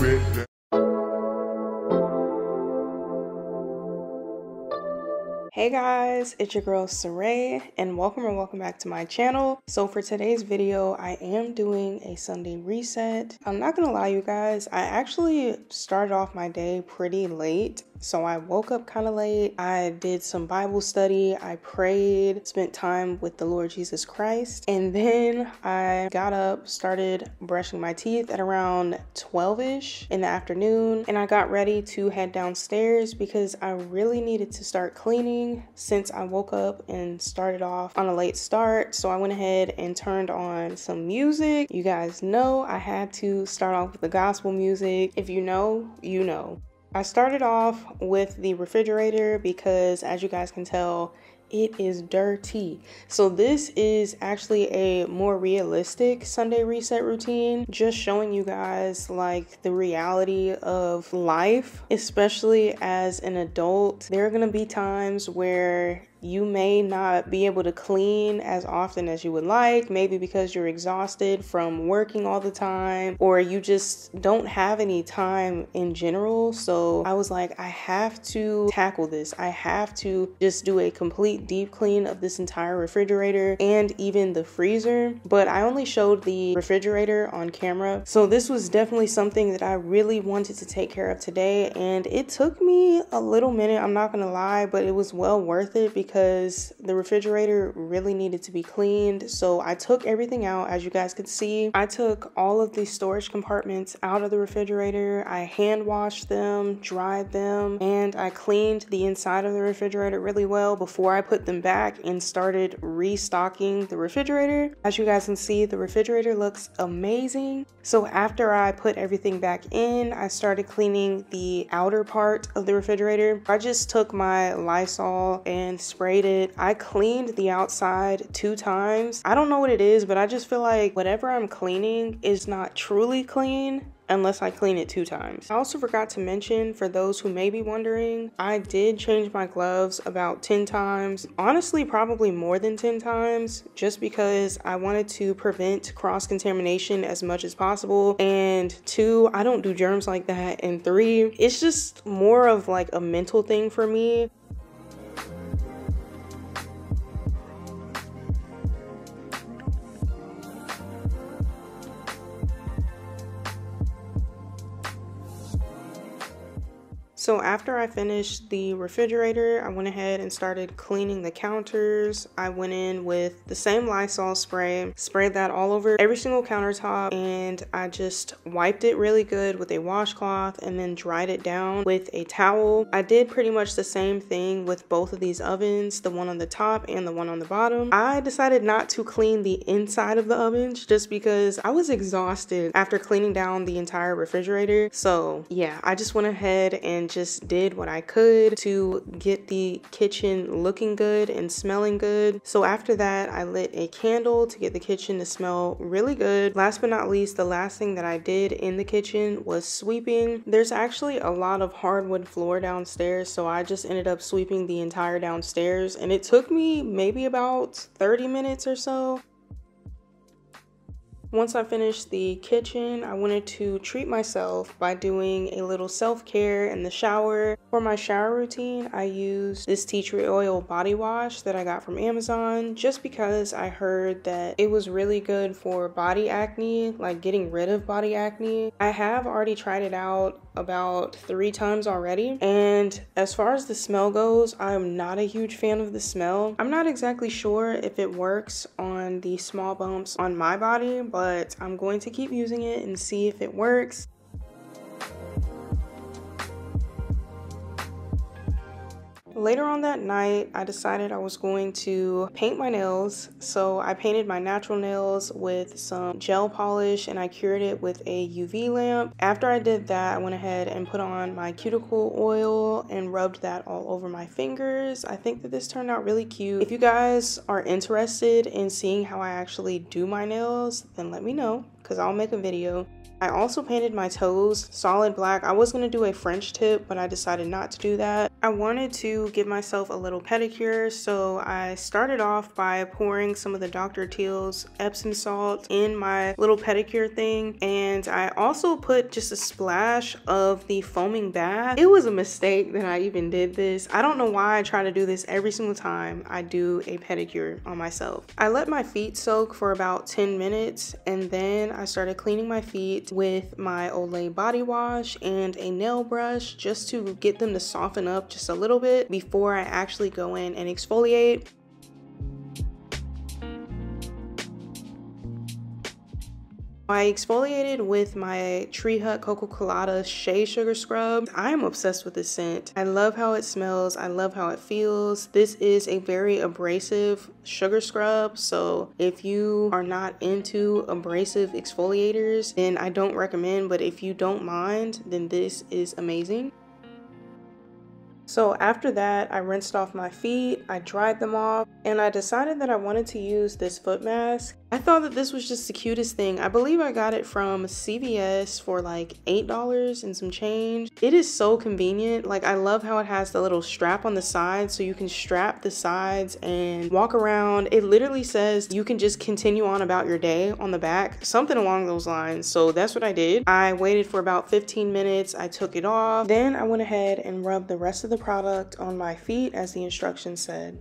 Hey guys, it's your girl Sarae and welcome back to my channel. So for today's video, I am doing a Sunday reset. I'm not gonna lie you guys, I actually started off my day pretty late. So I woke up kind of late, I did some Bible study, I prayed, spent time with the Lord Jesus Christ, and then I got up, started brushing my teeth at around 12ish in the afternoon, and I got ready to head downstairs because I really needed to start cleaning since I woke up and started off on a late start. So I went ahead and turned on some music. You guys know I had to start off with the gospel music. If you know, you know. I started off with the refrigerator because, as you guys can tell, it is dirty. So this is actually a more realistic Sunday reset routine, just showing you guys like the reality of life, especially as an adult. There are gonna be times where you may not be able to clean as often as you would like, maybe because you're exhausted from working all the time, or you just don't have any time in general. So I was like, I have to tackle this. I have to just do a complete deep clean of this entire refrigerator and even the freezer. But I only showed the refrigerator on camera. So this was definitely something that I really wanted to take care of today. And it took me a little minute, I'm not gonna lie, but it was well worth it because the refrigerator really needed to be cleaned. So I took everything out. As you guys could see, I took all of the storage compartments out of the refrigerator. I hand washed them, dried them, and I cleaned the inside of the refrigerator really well before I put them back and started restocking the refrigerator. As you guys can see, the refrigerator looks amazing. So after I put everything back in, I started cleaning the outer part of the refrigerator. I just took my Lysol and sprayed it. I cleaned the outside 2 times. I don't know what it is, but I just feel like whatever I'm cleaning is not truly clean unless I clean it 2 times. I also forgot to mention, for those who may be wondering, I did change my gloves about 10 times. Honestly, probably more than 10 times, just because I wanted to prevent cross-contamination as much as possible. And 2, I don't do germs like that. And 3, it's just more of like a mental thing for me. So after I finished the refrigerator, I went ahead and started cleaning the counters. I went in with the same Lysol spray, sprayed that all over every single countertop, and I just wiped it really good with a washcloth and then dried it down with a towel. I did pretty much the same thing with both of these ovens, the one on the top and the one on the bottom. I decided not to clean the inside of the ovens just because I was exhausted after cleaning down the entire refrigerator. So yeah, I just went ahead and just did what I could to get the kitchen looking good and smelling good. So after that, I lit a candle to get the kitchen to smell really good. Last but not least, the last thing that I did in the kitchen was sweeping. There's actually a lot of hardwood floor downstairs, so I just ended up sweeping the entire downstairs, and it took me maybe about 30 minutes or so. Once I finished the kitchen, I wanted to treat myself by doing a little self-care in the shower. For my shower routine, I used this tea tree oil body wash that I got from Amazon just because I heard that it was really good for body acne, like getting rid of body acne. I have already tried it out about 3 times already, and as far as the smell goes, I'm not a huge fan of the smell. I'm not exactly sure if it works on the small bumps on my body, but I'm going to keep using it and see if it works. Later on that night, I decided I was going to paint my nails. So I painted my natural nails with some gel polish and I cured it with a UV lamp. After I did that, I went ahead and put on my cuticle oil and rubbed that all over my fingers. I think that this turned out really cute. If you guys are interested in seeing how I actually do my nails, then let me know, because I'll make a video. I also painted my toes solid black. I was going to do a French tip, but I decided not to do that. I wanted to give myself a little pedicure, so I started off by pouring some of the Dr. Teal's Epsom salt in my little pedicure thing, and I also put just a splash of the foaming bath. It was a mistake that I even did this. I don't know why I try to do this every single time I do a pedicure on myself. I let my feet soak for about 10 minutes, and then I started cleaning my feet with my Olay body wash and a nail brush just to get them to soften up just a little bit before I actually go in and exfoliate. I exfoliated with my Tree Hut Cocoa Colada Shea Sugar Scrub. I am obsessed with this scent. I love how it smells. I love how it feels. This is a very abrasive sugar scrub, so if you are not into abrasive exfoliators, then I don't recommend, but if you don't mind, then this is amazing. So after that, I rinsed off my feet, I dried them off, and I decided that I wanted to use this foot mask. I thought that this was just the cutest thing. I believe I got it from CVS for like $8 and some change. It is so convenient. Like, I love how it has the little strap on the side, so you can strap the sides and walk around. It literally says you can just continue on about your day on the back, something along those lines. So that's what I did. I waited for about 15 minutes. I took it off. Then I went ahead and rubbed the rest of the product on my feet as the instructions said.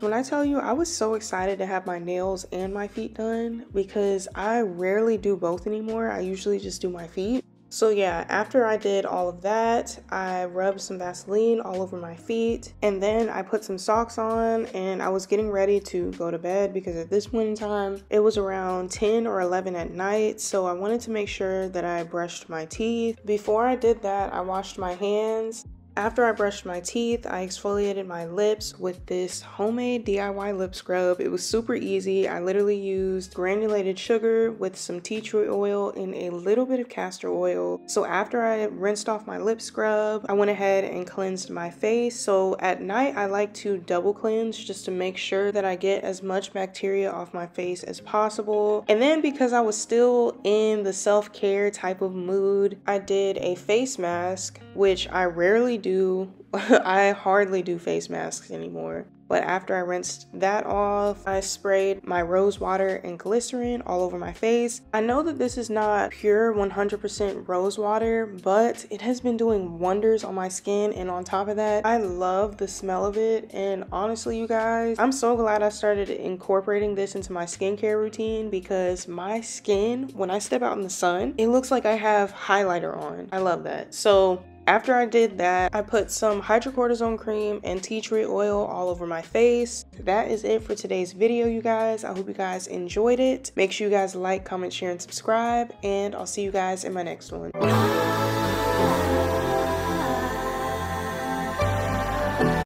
When I tell you, I was so excited to have my nails and my feet done because I rarely do both anymore. I usually just do my feet. So yeah, after I did all of that, I rubbed some Vaseline all over my feet, and then I put some socks on, and I was getting ready to go to bed because at this point in time, it was around 10 or 11 at night, so I wanted to make sure that I brushed my teeth. Before I did that, I washed my hands. After I brushed my teeth, I exfoliated my lips with this homemade DIY lip scrub. It was super easy. I literally used granulated sugar with some tea tree oil and a little bit of castor oil. So after I rinsed off my lip scrub, I went ahead and cleansed my face. So at night, I like to double cleanse just to make sure that I get as much bacteria off my face as possible. And then because I was still in the self-care type of mood, I did a face mask, which I rarely do. I hardly do face masks anymore. But after I rinsed that off, I sprayed my rose water and glycerin all over my face. I know that this is not pure 100% rose water, but it has been doing wonders on my skin. And on top of that, I love the smell of it. And honestly, you guys, I'm so glad I started incorporating this into my skincare routine because my skin, when I step out in the sun, it looks like I have highlighter on. I love that. So after I did that, I put some hydrocortisone cream and tea tree oil all over my face. That is it for today's video, you guys. I hope you guys enjoyed it. Make sure you guys like, comment, share, and subscribe, and I'll see you guys in my next one.